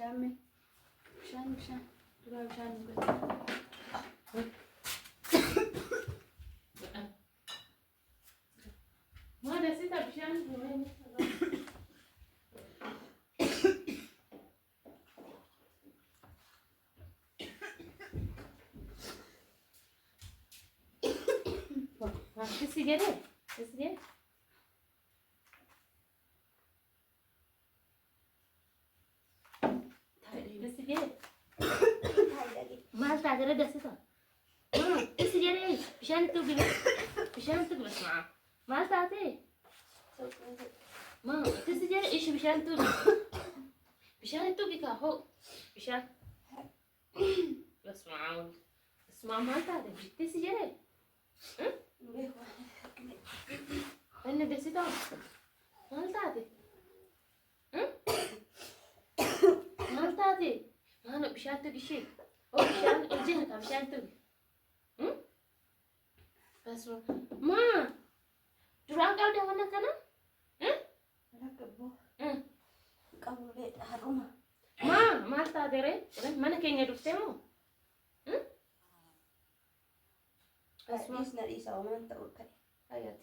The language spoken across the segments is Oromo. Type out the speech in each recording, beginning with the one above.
Bishaan bishaan duraa bishaan dhugaati. Mana sih tak bishaan Kesi dia deh, kesi dia. Kesi dia. Mal tak ada dasi tak. Kesi dia deh, bishan tu gila, bishan tu gila semua. Mal tak ada. Ma, kesi dia deh, isu bishan tu. Bishan tu gila ho, bishan. Semua, semua mal tak ada. Kesi dia deh. Ini desi tak. Mal tak ada. Mal tak ada. Mana bishan tu gisi. Oh bishan, urjin kan bishan tu. Bas ma, durang kau dah mana kana? Mana kebo? Kamu lihat haruma. Ma, mal tak ada re. Mana kayaknya dufte mo? Is na isa o man taur kay. Ayat.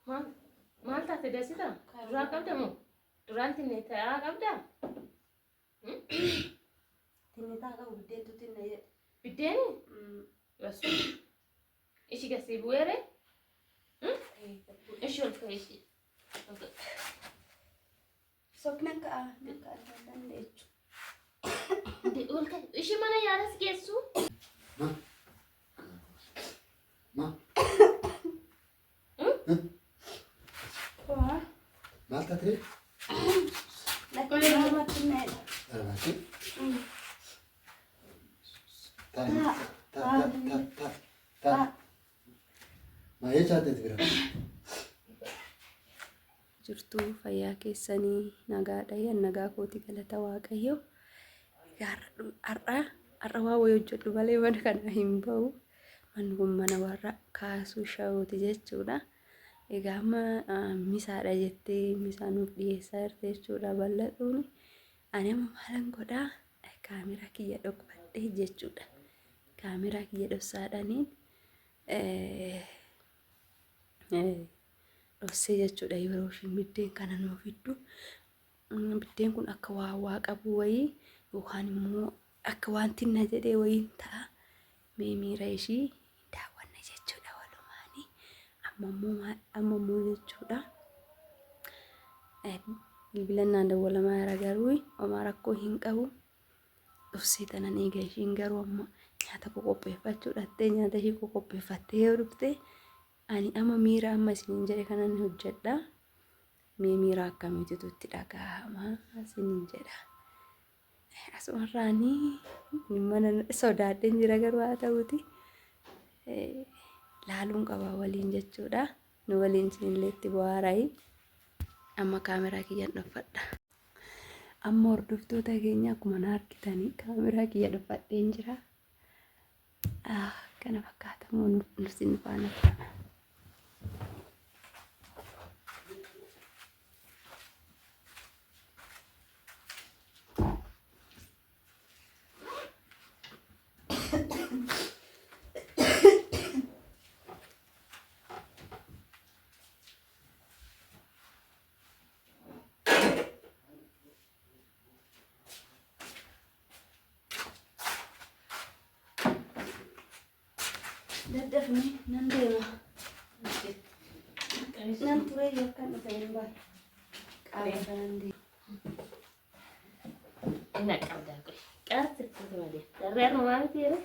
Mal tak ada desi tak. Durang kau dah mo. Durang tini tak kau dah. Tinita ka udde tu tinne. Bideni? Bas. Ishi kasi buere? Ishi ol kay ishi. Sok naka dan lechu. Di ol kay. Ishi mana yaras kesu? Ma. Wah. Malta tre? Nakuli na tinne. Arvati. Ta. Maya chaate थे फिर Jirtuu fayyaa keessanii nagaadha nagaa kooti galata waaqayyo har'a waa wayii hojjedhu malee mana kana hin bahu manni kun mana warra kaasuu shawooti jechuudha. Egaa amma misaadha jettee misaa nuuf dhiyeessaa jirti jechuudha bal'atuuni. Ani amma maalan godhaa kaameraa kiyya dhokfadhee jechuudha. Kaameraa kiyya dhoksaadhaniin dhossee jechuudha yeroo ishiin biddeen kana nuuf fiddu. Biddeen kun akka waa qabu wayii yookaan immoo akka wanti na jedhee wayiin ta'a. Mee miira ishii daawwanna jechuudha walumaanii. Amma immoo jechuudha. Bilbilannaan dawwalamaa jira garuu homaa rakkoo hin qabu. Dhossee tanan eega ishiin garuu amma nyaata qopheeffachuudhattee nyaata ishii qopheeffattee yoo dhufte ani amma miira amma isiniin jedhe kanan hojjedha. Mee miira akkamiitu itti dhagahama isiniin jedha. Asumarraanii mana sodaadheen jira garuu haa ta'uuti laaluun qaba waliin jechuudha. Nu waliin isinillee itti bohaarayi. Amma kaameraa kiyyan dhokfadha. Amma hordoftoota keenya akkuma na argitanii kaameraa kiyya dhokfadheen jira. Kana fakkaata moo nusin faana kana. Dadafne nan deema. Nan ture yakkan dhufe hin bahe. Qaama kanan deema. Ina qabda qoy. Qarti kutu malee. Darreer maal tiire?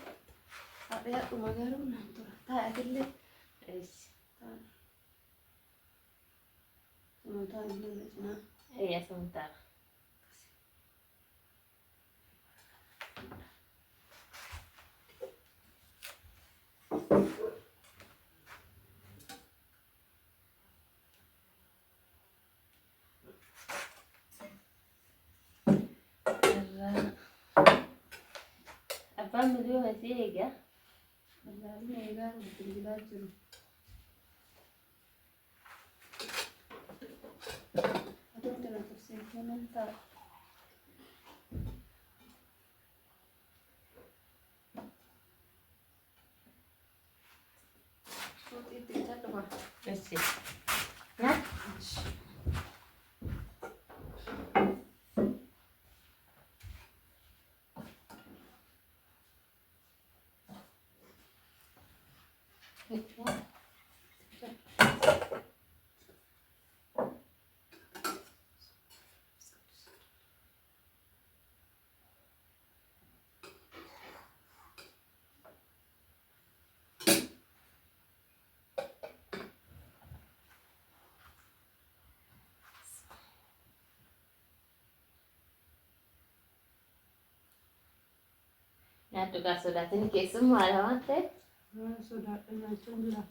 Hadhee dhuma garuu nan tura. Taa'atillee. Sumataa illee cinaa. Sumataa. Abbaan miliyoo asii eegaa. Wallaahi eegaa bilbilaa jiru. Aduun dura tursee kanan ta'a. Nyaattu gaa sodaatini keessummaadha waan ta'eef. Sodaadhumaachuun jira.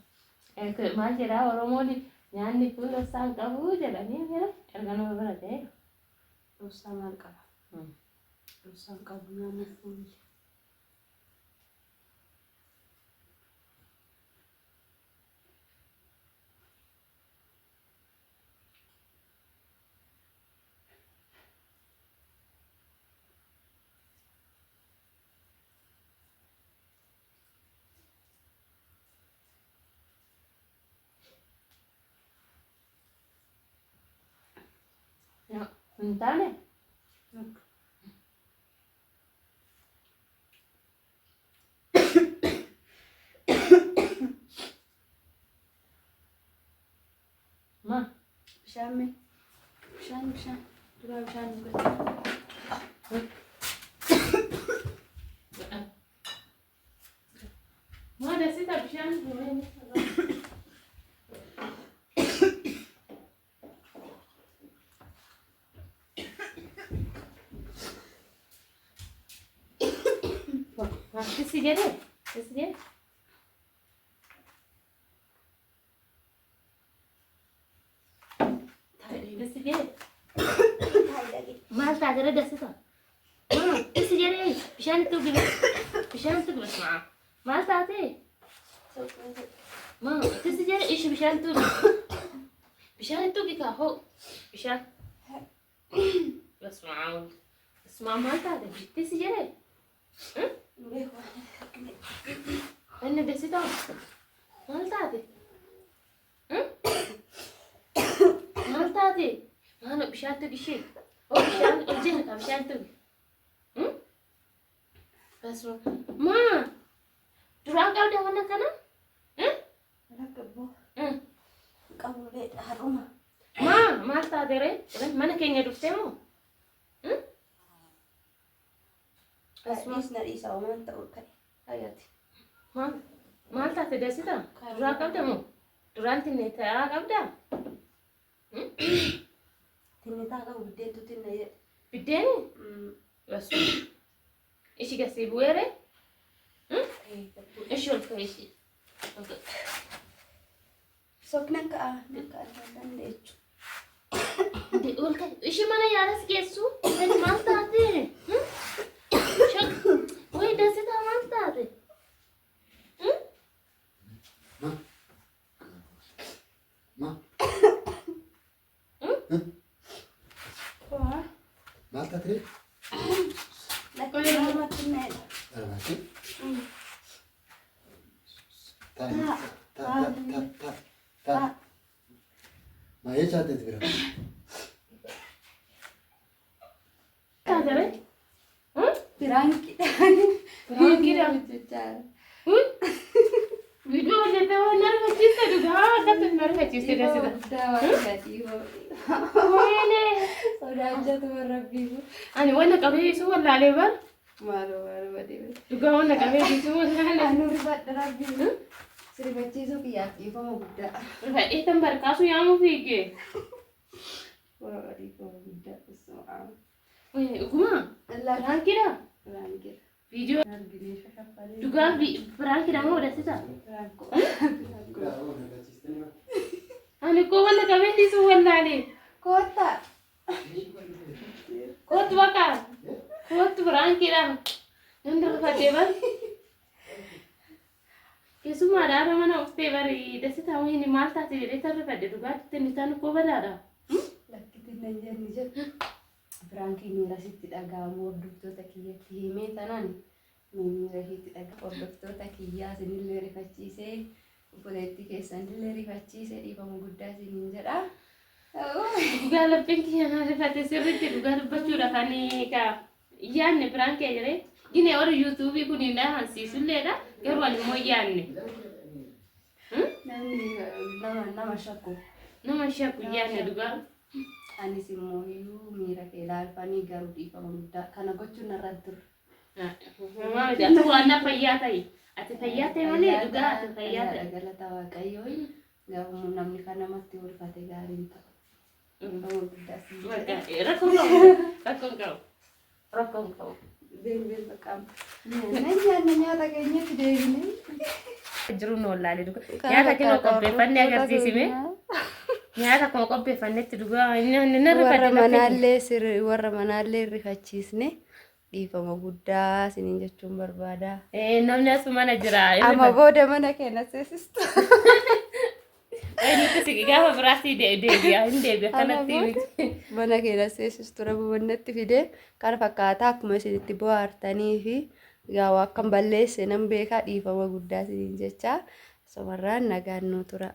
Maal jedhaa Oromoon nyaanni kun dhossaa hin qabu jedhanii jira. Erga nama bira ta'e. Dhossaa maal qaba? Dhossaa hin qabu nyaanni kun. Hin taane? Maal? Bishaan mee? Bishaan. Duraa bishaan dhugatti. Maal asita bishaan dhuganii? Kisi jedhee? Maal taatee dasita? Kisi jedhee bishaan itti dhugi basmaa. Maal taatee? Kisi jedhee ishi bishaan itti dhugi. Bishaan itti dhugi kaahoo bishaan. Basmaa. Basmaa maal taatee? Kisi jedhee? Inni desita maal taate? Maal taate? Maal bishaan tugi ishee? Bishaan hojii harkaa bishaan tugi. Basma maa duraan qabda waan akkana? Qabuleedha har'uma. Maal taate ree? Mana keenya dhuftee moo? Asmas nariisa waan ta'u ka'e. Ayyaati. Maal taate desita? Duraan qabda moo? Duraan tinne ta'aa qabda? Tinne taa qabu biddeentu tinne jedhe. Biddeeni? Basma. Ishi gasii bu'eere? Ishi ol ka'e. Soknan ka'a dandeechu. Ol ka'e. Ishi mana yaadas geessu? Inni maal taate? Woi desita maal taate? Maal taatee? Lakkii namatti meedha. Arbaati. Maayee chaateeti bira. Taatare? Biraankiidhaan jechaadha. Video hojjete waan narfachiiste dhugaa akkatti narfachiiste desita. Guddaa waan gadhiifame. Wayne. Sodaachatu warra biifu. Ani wanna qabee isu wallaalee bar. Maaloo badee. Dhugaa wanna qabee isu wallaalee. Anu rifadha rabbiin. Sirbachiisuu kiyyaaf dhiifama guddaa. Rifadheetan barqaasu yaamuu fiigee. Dhiifama guddaa osoo Dhuguma? Biraankiidha? Biraankiidha. Video Arginee shashaffalee. dhugaa biraankiidha moo desita? Ani koo wanna qabee isu wallaalee. Koota. Kootu bakka. Kootu biraankiidha. Namni rifadhee bar. Keessumaa dhaaba mana uffee bari desita wayini maal taate jedhee tan rifadhe dhugaatti inni tan koo badaadha. Lakkitiin nan jenni jedhu. Biraankiin miira sitti dhaga'amu hordoftoota kiyyatti himee tanaan miira sitti dhaga'amu hordoftoota kiyyaa sinillee rifachiisee obboleettii keessanillee rifachiisee dhiifama guddaa siniin jedha. Dhugaa lapheen kiyya na rifate sirriitti dhugaa dubbachuudha kan yaanne biraankii jedhee gine warri yuutuubii kun hin dhahansiisulleedha garuu ani immoo yaanne. Namni nama shakku. Nama shakku yaanne dhugaa. Anis immoo iyyuu miira kee ilaalfanii garuu dhiifama guddaa kana gochuun narra ture. Ati waan fayyaa ta'e. Ati fayyaa ta'e malee dhugaa ati fayyaa ta'e. Galata Waaqayyoo garuu namni kan namatti ulfate gaariin ta'a. Dhiifama guddaa si Rakkoon qabu. Rakkoon qabu. Beelbeel baqqaam. Nyaanni nyaata keenyatti deebinee. Jiru nu wallaalee dhuga. Nyaata kinoo qopheeffannee agarsiisime. Nyaata akkuma qopheeffannetti dhugaa nyaanni narra warra manaallee rifachiisne dhiifama guddaa isiniin jechuun barbaada. Namni as mana jira. Amma booda mana keenya seesistu. Nuti si gaafa biraatti deebi'a hin deebi'a kanatti miti. Mana keenya seesistu rabbi mannatti fidee kan fakkaataa akkuma isinitti bohaartanii fi gaawaa akkam balleesse nan beekaa dhiifama guddaa isiniin jecha somarraan nagaan nu tura.